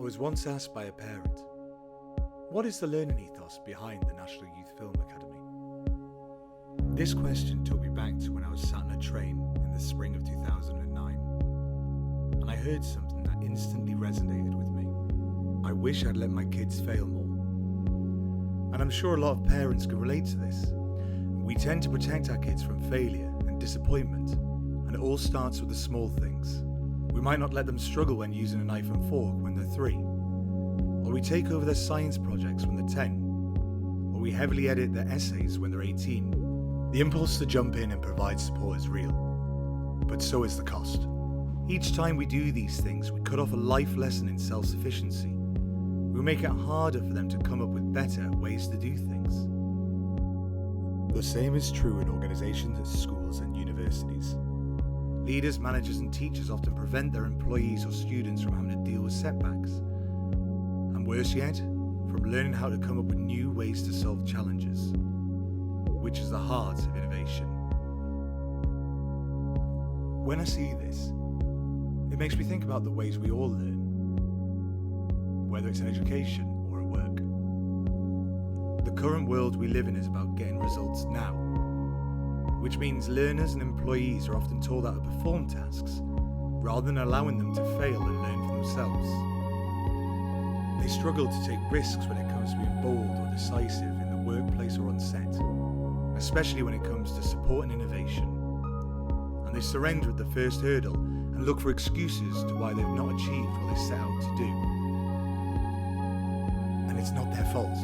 I was once asked by a parent, what is the learning ethos behind the National Youth Film Academy? This question took me back to when I was sat on a train in the spring of 2009, and I heard something that instantly resonated with me. I wish I'd let my kids fail more. And I'm sure a lot of parents can relate to this. We tend to protect our kids from failure and disappointment, and it all starts with the small things. We might not let them struggle when using a knife and fork when they're 3, or we take over their science projects when they're 10, or we heavily edit their essays when they're 18. The impulse to jump in and provide support is real, but so is the cost. Each time we do these things, we cut off a life lesson in self-sufficiency. We make it harder for them to come up with better ways to do things. The same is true in organisations at schools and universities. Leaders, managers and teachers often prevent their employees or students from having to deal with setbacks. And worse yet, from learning how to come up with new ways to solve challenges, which is the heart of innovation. When I see this, it makes me think about the ways we all learn, whether it's in education or at work. The current world we live in is about getting results now, which means learners and employees are often told how to perform tasks rather than allowing them to fail and learn for themselves. They struggle to take risks when it comes to being bold or decisive in the workplace or on set, especially when it comes to support and innovation. And they surrender at the first hurdle and look for excuses to why they've not achieved what they set out to do. And it's not their fault.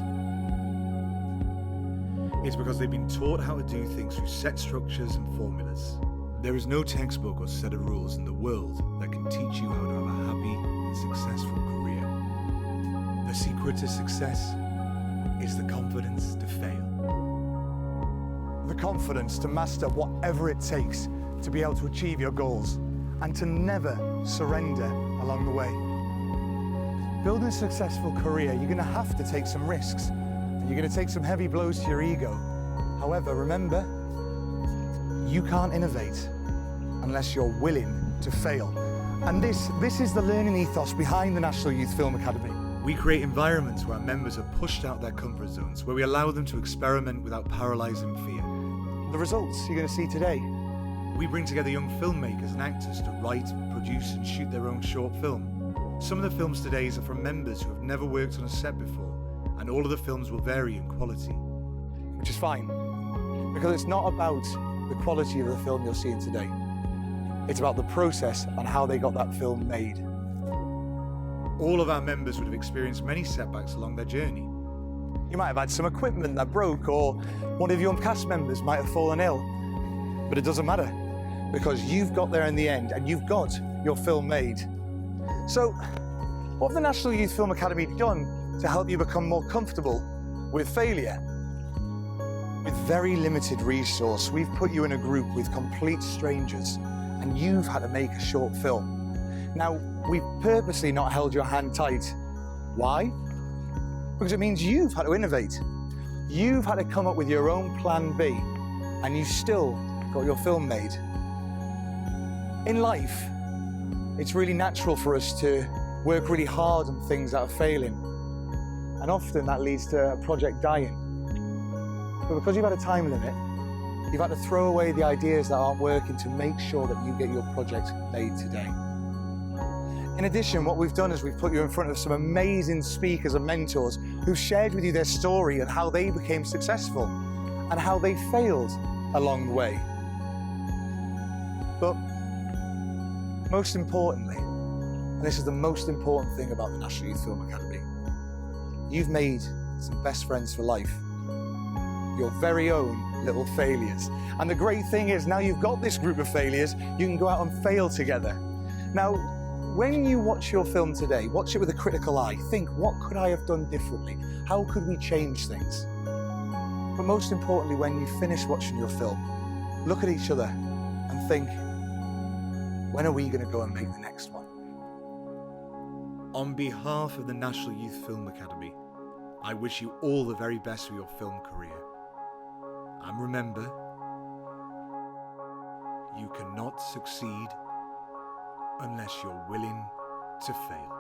It's because they've been taught how to do things through set structures and formulas. There is no textbook or set of rules in the world that can teach you how to have a happy and successful career. The secret to success is the confidence to fail. The confidence to master whatever it takes to be able to achieve your goals and to never surrender along the way. Building a successful career, you're going to have to take some risks. You're going to take some heavy blows to your ego. However, remember, you can't innovate unless you're willing to fail. And this is the learning ethos behind the National Youth Film Academy. We create environments where our members are pushed out their comfort zones, where we allow them to experiment without paralysing fear. The results you're going to see today. We bring together young filmmakers and actors to write, produce and shoot their own short film. Some of the films today are from members who have never worked on a set before, and all of the films will vary in quality. Which is fine, because it's not about the quality of the film you're seeing today. It's about the process and how they got that film made. All of our members would have experienced many setbacks along their journey. You might have had some equipment that broke, or one of your cast members might have fallen ill. But it doesn't matter, because you've got there in the end and you've got your film made. So, what have the National Youth Film Academy done to help you become more comfortable with failure? With very limited resource, we've put you in a group with complete strangers and you've had to make a short film. Now, we've purposely not held your hand tight. Why? Because it means you've had to innovate. You've had to come up with your own plan B, and you still got your film made. In life, it's really natural for us to work really hard on things that are failing. And often that leads to a project dying. But because you've had a time limit, you've had to throw away the ideas that aren't working to make sure that you get your project made today. In addition, what we've done is we've put you in front of some amazing speakers and mentors who've shared with you their story and how they became successful and how they failed along the way. But most importantly, and this is the most important thing about the National Youth Film Academy, you've made some best friends for life. Your very own little failures. And the great thing is, now you've got this group of failures, you can go out and fail together. Now, when you watch your film today, watch it with a critical eye. Think, what could I have done differently? How could we change things? But most importantly, when you finish watching your film, look at each other and think, when are we going to go and make the next one? On behalf of the National Youth Film Academy, I wish you all the very best for your film career. And remember, you cannot succeed unless you're willing to fail.